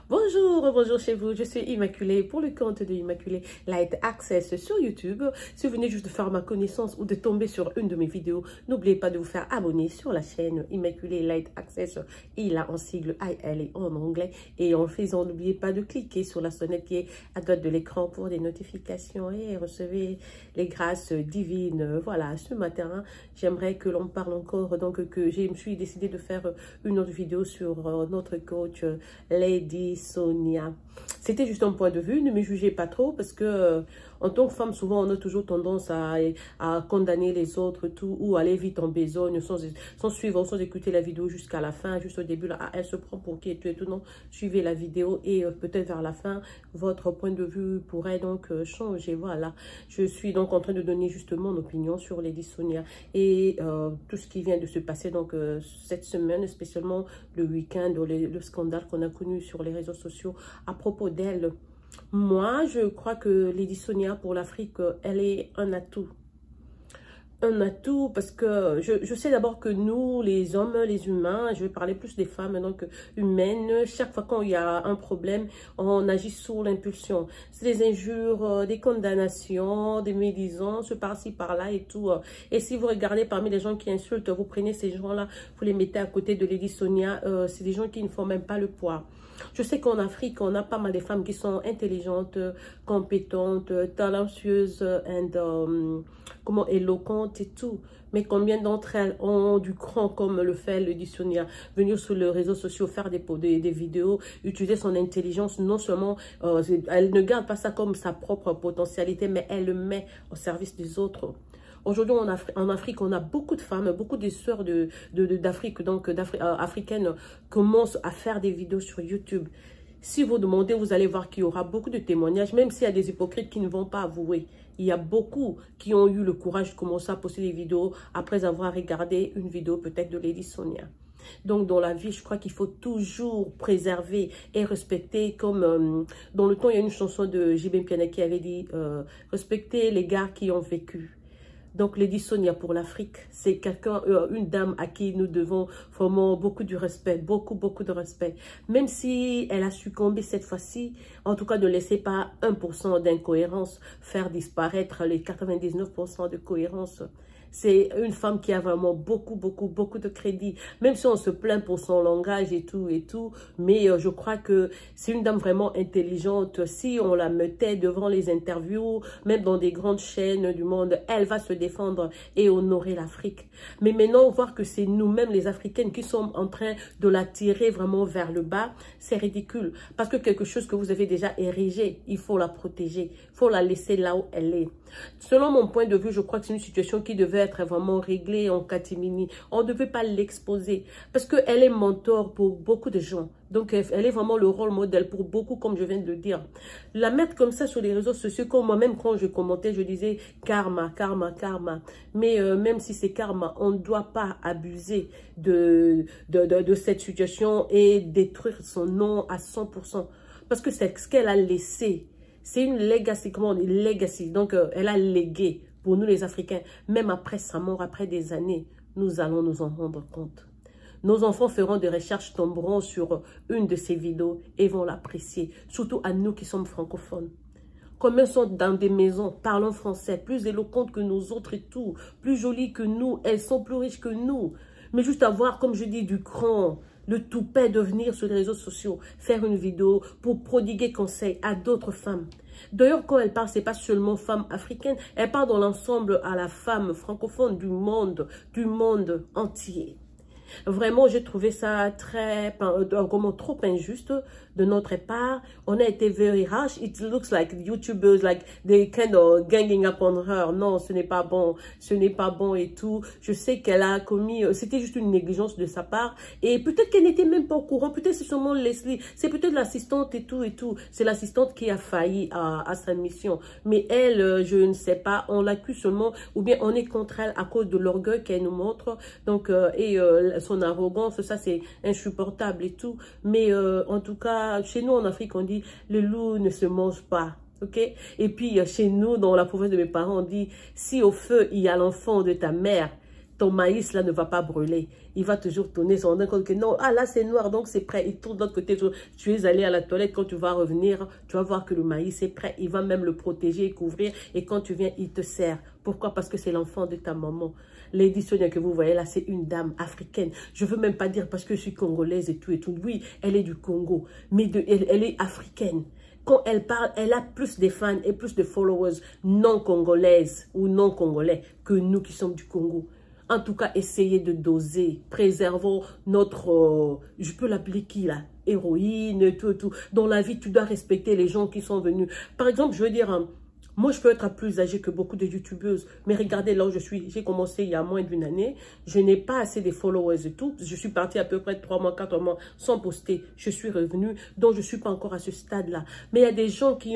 Bonjour, bonjour chez vous, je suis Immaculée pour le compte de Immaculée Light Access sur YouTube. Si vous venez juste de faire ma connaissance ou de tomber sur une de mes vidéos, n'oubliez pas de vous faire abonner sur la chaîne Immaculée Light Access. Il a en sigle IL et en anglais. Et en faisant, n'oubliez pas de cliquer sur la sonnette qui est à droite de l'écran pour des notifications et recevez les grâces divines. Voilà, ce matin, j'aimerais que l'on parle encore, donc que je me suis décidé de faire une autre vidéo sur notre coach Lady Sonia. C'était juste un point de vue, ne me jugez pas trop parce que en tant que femme, souvent on a toujours tendance à condamner les autres tout, ou aller vite en besogne sans suivre, sans écouter la vidéo jusqu'à la fin, juste au début, là, elle se prend pour qui et tout, non, suivez la vidéo et peut-être vers la fin, votre point de vue pourrait donc changer. Voilà, je suis donc en train de donner juste mon opinion sur Lady Sonia et tout ce qui vient de se passer donc cette semaine, spécialement le week-end, le scandale qu'on a connu sur les réseaux sociaux à propos d'elle. Moi, je crois que Lady Sonia pour l'Afrique, elle est un atout. Un atout parce que je sais d'abord que nous, les hommes, les humains, je vais parler plus des femmes donc humaines, chaque fois qu'il y a un problème, on agit sous l'impulsion. C'est des injures, des condamnations, des médisances par-ci, par-là et tout. Et si vous regardez parmi les gens qui insultent, vous prenez ces gens-là, vous les mettez à côté de Lady Sonia, c'est des gens qui ne font même pas le poids. Je sais qu'en Afrique, on a pas mal de femmes qui sont intelligentes, compétentes, talentueuses, comment éloquentes et tout. Mais combien d'entre elles ont du cran comme le fait Lady Sonia, venir sur les réseaux sociaux, faire des vidéos, utiliser son intelligence, non seulement, elle ne garde pas ça comme sa propre potentialité, mais elle le met au service des autres. Aujourd'hui, en Afrique, on a beaucoup de femmes, beaucoup de sœurs d'Afrique, donc africaines, commencent à faire des vidéos sur YouTube. Si vous demandez, vous allez voir qu'il y aura beaucoup de témoignages, même s'il y a des hypocrites qui ne vont pas avouer. Il y a beaucoup qui ont eu le courage de commencer à poster des vidéos après avoir regardé une vidéo peut-être de Lady Sonia. Donc, dans la vie, je crois qu'il faut toujours préserver et respecter, comme dans le temps, il y a une chanson de J.B. Piana qui avait dit respecter les gars qui ont vécu. Donc, Lady Sonia pour l'Afrique, c'est quelqu'un, une dame à qui nous devons vraiment beaucoup de respect, beaucoup de respect. Même si elle a succombé cette fois-ci, en tout cas, ne laissez pas 1% d'incohérence faire disparaître les 99% de cohérence. C'est une femme qui a vraiment beaucoup de crédit. Même si on se plaint pour son langage et tout. Mais je crois que c'est une dame vraiment intelligente. Si on la mettait devant les interviews, même dans des grandes chaînes du monde, elle va se défendre et honorer l'Afrique. Mais maintenant, voir que c'est nous-mêmes, les Africaines, qui sommes en train de la tirer vraiment vers le bas, c'est ridicule. Parce que quelque chose que vous avez déjà érigé, il faut la protéger. Il faut la laisser là où elle est. Selon mon point de vue, je crois que c'est une situation qui devait être vraiment réglée en catimini. On ne devait pas l'exposer parce qu'elle est mentor pour beaucoup de gens. Donc, elle est vraiment le rôle modèle pour beaucoup, comme je viens de le dire. La mettre comme ça sur les réseaux sociaux, comme moi-même, quand je commentais, je disais karma, karma, karma. Mais même si c'est karma, on ne doit pas abuser de cette situation et détruire son nom à 100%. Parce que c'est ce qu'elle a laissé. C'est une legacy, comment on dit, legacy. Donc, elle a légué pour nous les Africains. Même après sa mort, après des années, nous allons nous en rendre compte. Nos enfants feront des recherches, tomberont sur une de ces vidéos et vont l'apprécier. Surtout à nous qui sommes francophones. Combien sont dans des maisons, parlant français, plus éloquentes que nous autres et tout, plus jolies que nous, elles sont plus riches que nous. Mais juste avoir, comme je dis, du cran, le toupet de venir sur les réseaux sociaux, faire une vidéo pour prodiguer conseil à d'autres femmes. D'ailleurs, quand elle parle, ce n'est pas seulement femmes africaines, elle parle dans l'ensemble à la femme francophone du monde entier. Vraiment, j'ai trouvé ça trop injuste de notre part. On a été very harsh. It looks like YouTubers, like they kind of ganging up on her. Non, ce n'est pas bon. Ce n'est pas bon et tout. Je sais qu'elle a commis, c'était juste une négligence de sa part. Et peut-être qu'elle n'était même pas au courant. Peut-être c'est seulement Leslie. C'est peut-être l'assistante et tout. C'est l'assistante qui a failli à sa mission. Mais elle, je ne sais pas. On l'accuse seulement, ou bien on est contre elle à cause de l'orgueil qu'elle nous montre. Donc, son arrogance, ça c'est insupportable et tout. Mais en tout cas, chez nous en Afrique, on dit le loup ne se mange pas. Ok? Et puis chez nous, dans la province de mes parents, on dit si au feu il y a l'enfant de ta mère, ton maïs là ne va pas brûler. Il va toujours tourner son compte que non, ah là c'est noir donc c'est prêt. Il tourne de l'autre côté. Tu es allé à la toilette, quand tu vas revenir, tu vas voir que le maïs est prêt. Il va même le protéger, couvrir et quand tu viens, il te sert. Pourquoi? Parce que c'est l'enfant de ta maman. Lady Sonia que vous voyez là, c'est une dame africaine. Je veux même pas dire parce que je suis congolaise et tout et tout. Oui, elle est du Congo, mais elle est africaine. Quand elle parle, elle a plus de fans et plus de followers non congolaises ou non congolais que nous qui sommes du Congo. En tout cas, essayez de doser. Préservons notre... je peux l'appeler qui là? Héroïne, tout et tout. Dans la vie, tu dois respecter les gens qui sont venus. Par exemple, je veux dire... moi, je peux être plus âgée que beaucoup de youtubeuses. Mais regardez là où je suis. J'ai commencé il y a moins d'une année. Je n'ai pas assez de followers et tout. Je suis partie à peu près 3 mois, 4 mois sans poster. Je suis revenue. Donc, je ne suis pas encore à ce stade-là. Mais il y a des gens qui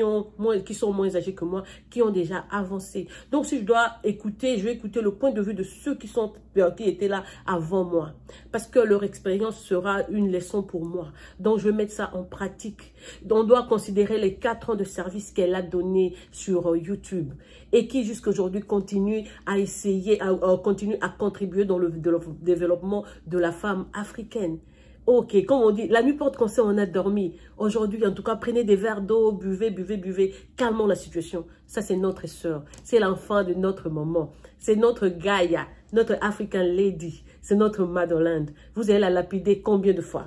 sont moins âgés que moi, qui ont déjà avancé. Donc, si je dois écouter, je vais écouter le point de vue de ceux qui étaient là avant moi. Parce que leur expérience sera une leçon pour moi. Donc, je vais mettre ça en pratique. Donc, on doit considérer les 4 ans de service qu'elle a donné sur YouTube et qui jusqu'à aujourd'hui continue à essayer, continue à contribuer dans le développement de la femme africaine. Ok, comme on dit, la nuit porte conseil, on a dormi. Aujourd'hui, en tout cas, prenez des verres d'eau, buvez, buvez, buvez. Calmons la situation. Ça, c'est notre sœur. C'est l'enfant de notre maman. C'est notre Gaïa, notre African Lady. C'est notre Madeleine. Vous allez la lapider combien de fois?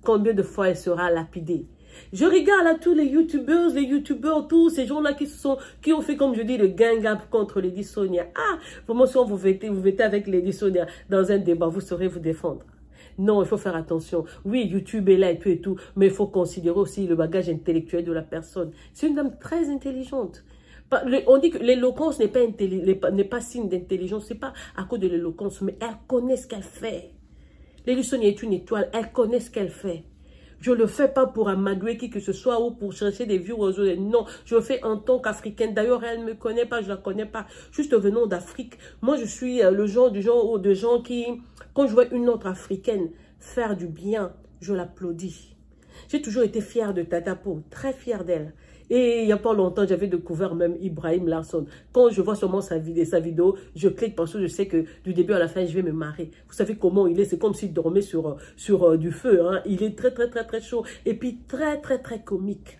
Combien de fois elle sera lapidée? Je regarde là tous les youtubeurs, tous ces gens-là qui ont fait, comme je dis, le gang-up contre Lady Sonia. Ah, vraiment, si vous vêtez avec Lady Sonia dans un débat, vous saurez vous défendre. Non, il faut faire attention. Oui, YouTube est là et tout, mais il faut considérer aussi le bagage intellectuel de la personne. C'est une dame très intelligente. On dit que l'éloquence n'est pas signe d'intelligence, c'est pas à cause de l'éloquence, mais elle connaît ce qu'elle fait. Lady Sonia est une étoile, elle connaît ce qu'elle fait. Je ne le fais pas pour amadouer qui que ce soit ou pour chercher des vues aux autres. Non, je le fais en tant qu'Africaine. D'ailleurs, elle ne me connaît pas, je ne la connais pas. Juste venant d'Afrique. Moi, je suis le genre de gens qui, quand je vois une autre Africaine faire du bien, je l'applaudis. J'ai toujours été fière de Tata Po, très fière d'elle. Et il n'y a pas longtemps, j'avais découvert même Ibrahim Larson. Quand je vois sûrement sa vidéo, je clique parce que je sais que du début à la fin, je vais me marrer. Vous savez comment il est? C'est comme s'il dormait sur du feu. Hein. Il est très, très, très, très chaud. Et puis très, très, très comique.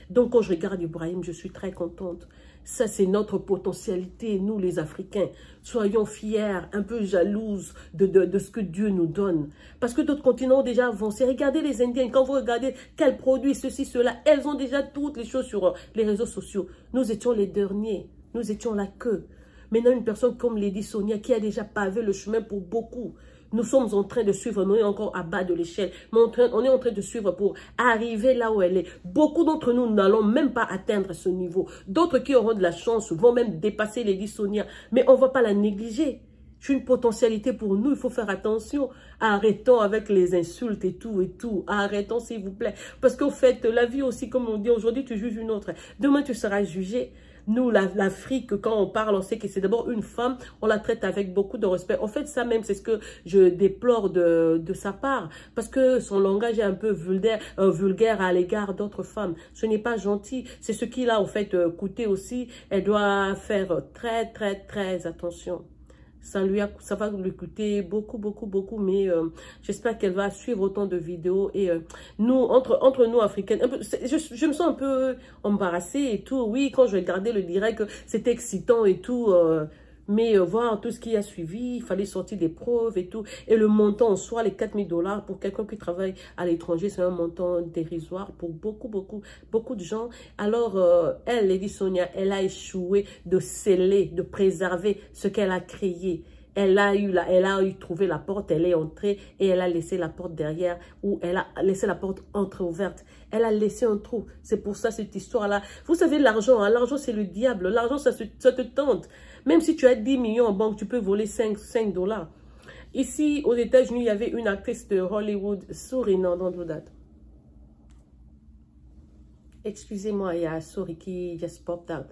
Donc, quand je regarde Ibrahim, je suis très contente. Ça, c'est notre potentialité, nous les Africains. Soyons fiers, un peu jalouses de ce que Dieu nous donne. Parce que d'autres continents ont déjà avancé. Regardez les Indiens, quand vous regardez quels produits, ceci, cela, elles ont déjà toutes les choses sur les réseaux sociaux. Nous étions les derniers, nous étions la queue. Maintenant, une personne comme Lady Sonia qui a déjà pavé le chemin pour beaucoup. Nous sommes en train de suivre, nous sommes encore à bas de l'échelle, mais on est en train de suivre pour arriver là où elle est. Beaucoup d'entre nous n'allons même pas atteindre ce niveau. D'autres qui auront de la chance vont même dépasser Lady Sonia, mais on ne va pas la négliger. C'est une potentialité pour nous, il faut faire attention. Arrêtons avec les insultes et tout et tout. Arrêtons s'il vous plaît. Parce qu'en fait, la vie aussi, comme on dit, aujourd'hui tu juges une autre. Demain tu seras jugé. Nous, l'Afrique, quand on parle, on sait que c'est d'abord une femme, on la traite avec beaucoup de respect. En fait, ça même, c'est ce que je déplore de sa part, parce que son langage est un peu vulgaire à l'égard d'autres femmes. Ce n'est pas gentil. C'est ce qui l'a, en fait, coûté aussi. Elle doit faire très, très, très attention. Ça va lui coûter beaucoup, beaucoup, beaucoup, mais j'espère qu'elle va suivre autant de vidéos. Et nous, entre nous, Africaines, je me sens un peu embarrassée et tout. Oui, quand je regardais le direct, c'était excitant et tout. Mais voir tout ce qui a suivi, il fallait sortir des preuves et tout. Et le montant en soi, les 4000 $ pour quelqu'un qui travaille à l'étranger, c'est un montant dérisoire pour beaucoup, beaucoup, beaucoup de gens. Alors, elle, Lady Sonia, elle a échoué de sceller, de préserver ce qu'elle a créé. Elle a trouvé la porte, elle est entrée et elle a laissé la porte derrière ou elle a laissé la porte entrouverte. Elle a laissé un trou. C'est pour ça cette histoire-là. Vous savez, l'argent, hein, l'argent c'est le diable. L'argent, ça te tente. Même si tu as 10 millions en banque, tu peux voler 5 $. Ici, aux États-Unis, il y avait une actrice de Hollywood, sorry, non, don't do that. Excusez-moi, il y a sorry qui just popped out.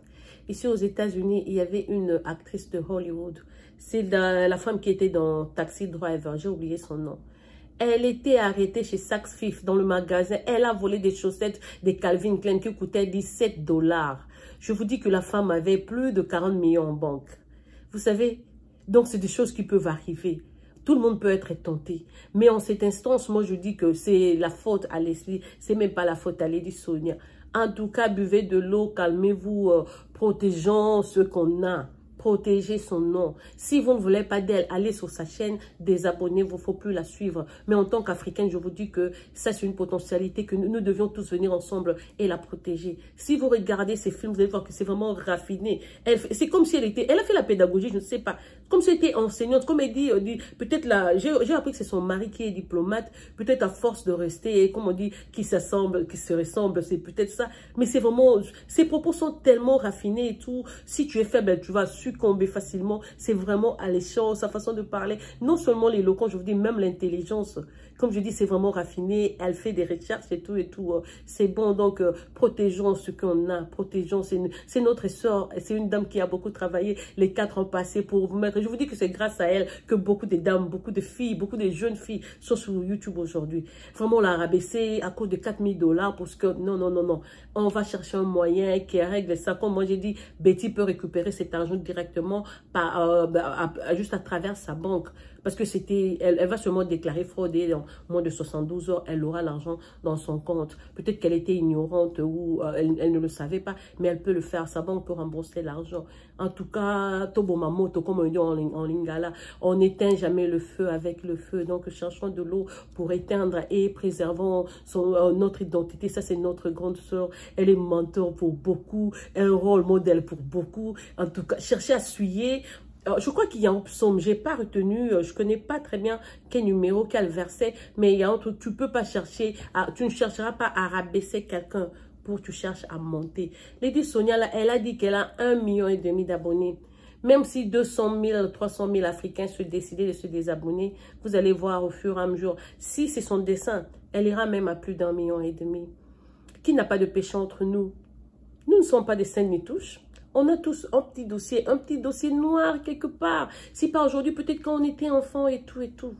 Ici, aux États-Unis, il y avait une actrice de Hollywood. C'est la femme qui était dans Taxi Driver. J'ai oublié son nom. Elle était arrêtée chez Saks Fifth dans le magasin. Elle a volé des chaussettes des Calvin Klein qui coûtaient 17 $. Je vous dis que la femme avait plus de 40 millions en banque. Vous savez, Donc, c'est des choses qui peuvent arriver. Tout le monde peut être tenté. Mais en cette instance, moi, je dis que c'est la faute à Leslie. C'est même pas la faute à Lady Sonia. En tout cas, buvez de l'eau, calmez-vous, protégeons ce qu'on a. Protégez son nom. Si vous ne voulez pas d'elle, allez sur sa chaîne, désabonnez-vous, il ne faut plus la suivre. Mais en tant qu'Africaine, je vous dis que ça, c'est une potentialité que nous devions tous venir ensemble et la protéger. Si vous regardez ces films, vous allez voir que c'est vraiment raffiné. C'est comme si elle a fait la pédagogie, je ne sais pas. Comme si elle était enseignante, comme elle dit peut-être là, j'ai appris que c'est son mari qui est diplomate, peut-être à force de rester, comme on dit, qui se ressemble, c'est peut-être ça. Mais c'est vraiment, ses propos sont tellement raffinés et tout. Si tu es faible, tu vas succomber facilement. C'est vraiment alléchant, sa façon de parler. Non seulement l'éloquence, je vous dis, même l'intelligence. Comme je dis, c'est vraiment raffiné. Elle fait des recherches et tout et tout. C'est bon, donc protégeons ce qu'on a. Protégeons, c'est notre sœur. C'est une dame qui a beaucoup travaillé les 4 ans passés pour vous mettre. Je vous dis que c'est grâce à elle que beaucoup de dames, beaucoup de filles, beaucoup de jeunes filles sont sur YouTube aujourd'hui. Vraiment, on l'a rabaissé à cause de 4000 $ parce que non, non, non, non. On va chercher un moyen qui règle ça. Comme moi, j'ai dit, Betty peut récupérer cet argent directement juste à travers sa banque. Parce que elle va seulement déclarer fraude et en moins de 72 heures, elle aura l'argent dans son compte. Peut-être qu'elle était ignorante ou elle ne le savait pas, mais elle peut le faire. Sa banque peut rembourser l'argent. En tout cas, Tobo Mamoto, comme on dit en lingala, on n'éteint jamais le feu avec le feu. Donc, cherchons de l'eau pour éteindre et préservons notre identité. Ça, c'est notre grande sœur. Elle est mentor pour beaucoup, un rôle modèle pour beaucoup. En tout cas, cherchez à suyer. Je crois qu'il y a un psaume, je n'ai pas retenu, je ne connais pas très bien quel numéro, quel verset, mais il y a un truc, tu peux pas chercher, tu ne chercheras pas à rabaisser quelqu'un pour tu cherches à monter. Lady Sonia, là, elle a dit qu'elle a 1,5 million d'abonnés. Même si 200 000, 300 000 Africains se décidaient de se désabonner, vous allez voir au fur et à mesure, si c'est son dessein, elle ira même à plus d'1,5 million. Qui n'a pas de péché entre nous? Nous ne sommes pas des saints ni touches. On a tous un petit dossier noir quelque part. Si pas aujourd'hui, peut-être quand on était enfant et tout et tout.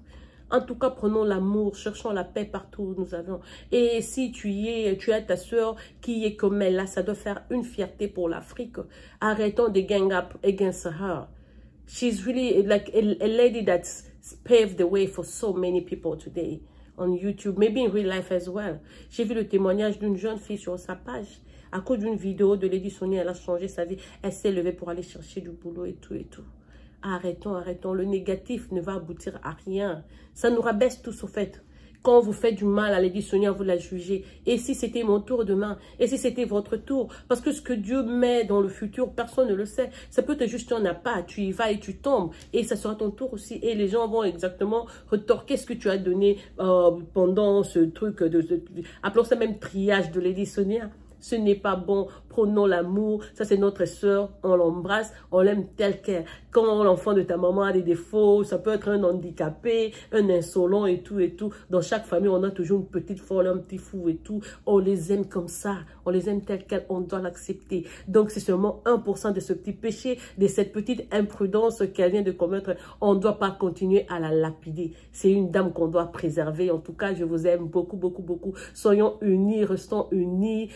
En tout cas, prenons l'amour, cherchons la paix partout où nous avons. Et si tu as ta soeur qui est comme elle, là, ça doit faire une fierté pour l'Afrique. Arrêtons de gang up against her. She's really like a lady that's paved the way for so many people today on YouTube, maybe in real life as well. J'ai vu le témoignage d'une jeune fille sur sa page. À cause d'une vidéo de Lady Sonia, elle a changé sa vie. Elle s'est levée pour aller chercher du boulot et tout et tout. Arrêtons, arrêtons. Le négatif ne va aboutir à rien. Ça nous rabaisse tous au fait. Quand vous faites du mal à Lady Sonia, vous la jugez. Et si c'était mon tour demain? Et si c'était votre tour? Parce que ce que Dieu met dans le futur, personne ne le sait. Ça peut être juste, tu n'en as pas. Tu y vas et tu tombes. Et ça sera ton tour aussi. Et les gens vont exactement retorquer ce que tu as donné pendant ce truc. Appelons ça même triage de Lady Sonia. Ce n'est pas bon. Prenons l'amour. Ça, c'est notre soeur. On l'embrasse. On l'aime tel qu'elle. Quand l'enfant de ta maman a des défauts, ça peut être un handicapé, un insolent et tout et tout. Dans chaque famille, on a toujours une petite folle, un petit fou et tout. On les aime comme ça. On les aime tel qu'elle. On doit l'accepter. Donc, c'est seulement 1% de ce petit péché, de cette petite imprudence qu'elle vient de commettre. On ne doit pas continuer à la lapider. C'est une dame qu'on doit préserver. En tout cas, je vous aime beaucoup, beaucoup, beaucoup. Soyons unis, restons unis.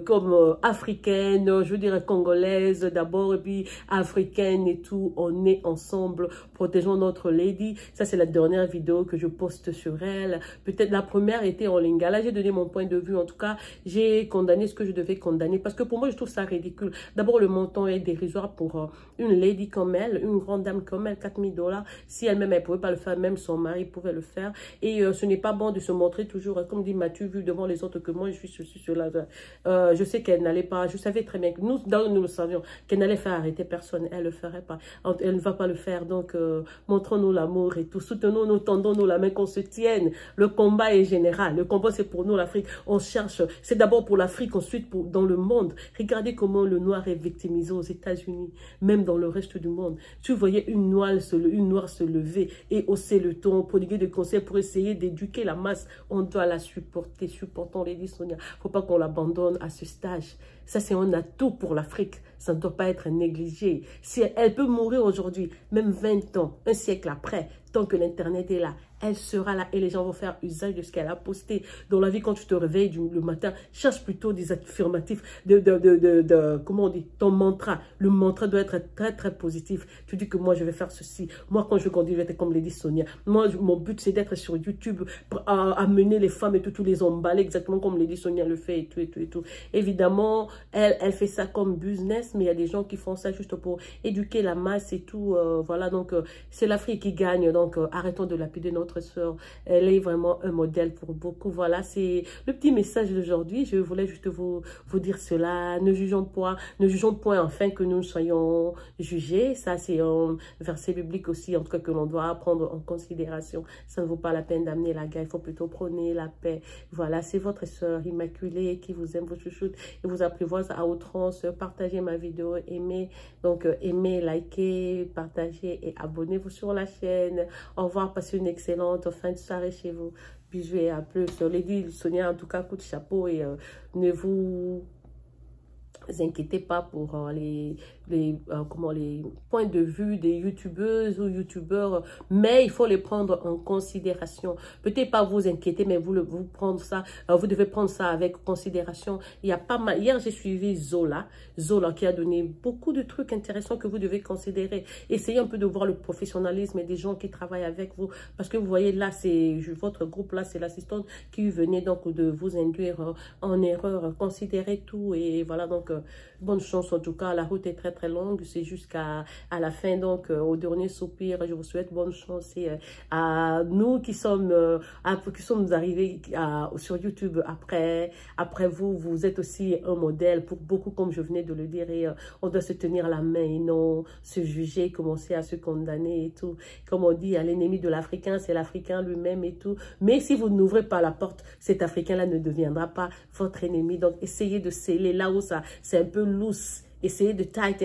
Comme africaine, je dirais congolaise d'abord, et puis africaine et tout, on est ensemble, protégeons notre lady. Ça, c'est la dernière vidéo que je poste sur elle. Peut-être la première était en lingala, j'ai donné mon point de vue, en tout cas, j'ai condamné ce que je devais condamner, parce que pour moi, je trouve ça ridicule. D'abord, le montant est dérisoire pour une lady comme elle, une grande dame comme elle, 4000 $. Si elle-même, elle ne pouvait pas le faire, même son mari pouvait le faire. Et ce n'est pas bon de se montrer toujours, comme dit Mathieu, vu devant les autres que moi, je suis ceci, cela. Je sais qu'elle n'allait pas, je savais très bien que nous le savions, qu'elle n'allait faire arrêter personne, elle ne le ferait pas, elle ne va pas le faire, donc montrons-nous l'amour et tout, soutenons-nous, tendons-nous la main, qu'on se tienne, le combat est général, le combat c'est pour nous l'Afrique, on cherche, c'est d'abord pour l'Afrique, ensuite dans le monde. Regardez comment le noir est victimisé aux États-Unis, même dans le reste du monde. Si vous voyez une noire se lever et hausser le ton, prodiguer des conseils pour essayer d'éduquer la masse, on doit la supporter, supportons Lady Sonia, faut pas qu'on l'abandonne à ce stage. Ça, c'est un atout pour l'Afrique. Ça ne doit pas être négligé. Si elle peut mourir aujourd'hui, même 20 ans, un siècle après, tant que l'Internet est là, elle sera là et les gens vont faire usage de ce qu'elle a posté. Dans la vie, quand tu te réveilles le matin, cherche plutôt des affirmatifs, comment on dit, ton mantra. Le mantra doit être très, très positif. Tu dis que moi, je vais faire ceci. Moi, quand je grandis, je vais être comme Lady Sonia. Moi, mon but, c'est d'être sur YouTube, à amener les femmes et tout, tous les emballer exactement comme Lady Sonia le fait et tout, et tout, et tout. Évidemment, elle fait ça comme business, mais il y a des gens qui font ça juste pour éduquer la masse et tout. Voilà, donc c'est l'Afrique qui gagne. Donc, arrêtons de lapider notre sœur. Elle est vraiment un modèle pour beaucoup. Voilà, c'est le petit message d'aujourd'hui. Je voulais juste vous dire cela. Ne jugeons point enfin que nous soyons jugés. Ça, c'est un verset biblique aussi, en tout cas, que l'on doit prendre en considération. Ça ne vaut pas la peine d'amener la guerre. Il faut plutôt prôner la paix. Voilà, c'est votre sœur immaculée qui vous aime, vous chouchoute et vous apprivoise à outrance. Partagez ma vidéo, aimez. Donc, aimez, likez, partagez et abonnez-vous sur la chaîne. Au revoir, passez une excellente fin de soirée chez vous. Bisous et à plus. Lady Sonia, en tout cas, coup de chapeau et ne vous inquiétez pas pour les points de vue des youtubeuses ou youtubeurs, mais il faut les prendre en considération. Peut-être pas vous inquiéter, mais vous devez prendre ça avec considération. Il y a pas mal. Hier, j'ai suivi Zola qui a donné beaucoup de trucs intéressants que vous devez considérer. Essayez un peu de voir le professionnalisme et des gens qui travaillent avec vous, parce que vous voyez là, c'est votre groupe là, c'est l'assistante qui venait donc de vous induire en erreur. Considérez tout et voilà, donc bonne chance en tout cas. La route est très très longue, c'est jusqu'à la fin, donc au dernier soupir. Je vous souhaite bonne chance et à nous qui sommes arrivés sur YouTube après vous. Vous êtes aussi un modèle pour beaucoup, comme je venais de le dire, et on doit se tenir la main et non se juger, commencer à se condamner et tout. Comme on dit, à l'ennemi de l'Africain, c'est l'Africain lui-même et tout. Mais si vous n'ouvrez pas la porte, cet Africain-là ne deviendra pas votre ennemi. Donc essayez de sceller là où ça c'est un peu loose. Essayez de tight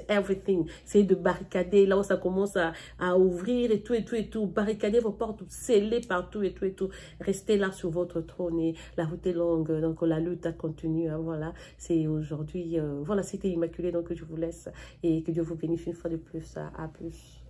everything. Essayez de barricader là où ça commence à ouvrir et tout, et tout, et tout. Barricadez vos portes, scellez partout et tout, et tout. Restez là sur votre trône et la route est longue. Donc la lutte continue. Hein, voilà, c'est aujourd'hui. Voilà, c'était Immaculée. Donc je vous laisse et que Dieu vous bénisse une fois de plus. À plus.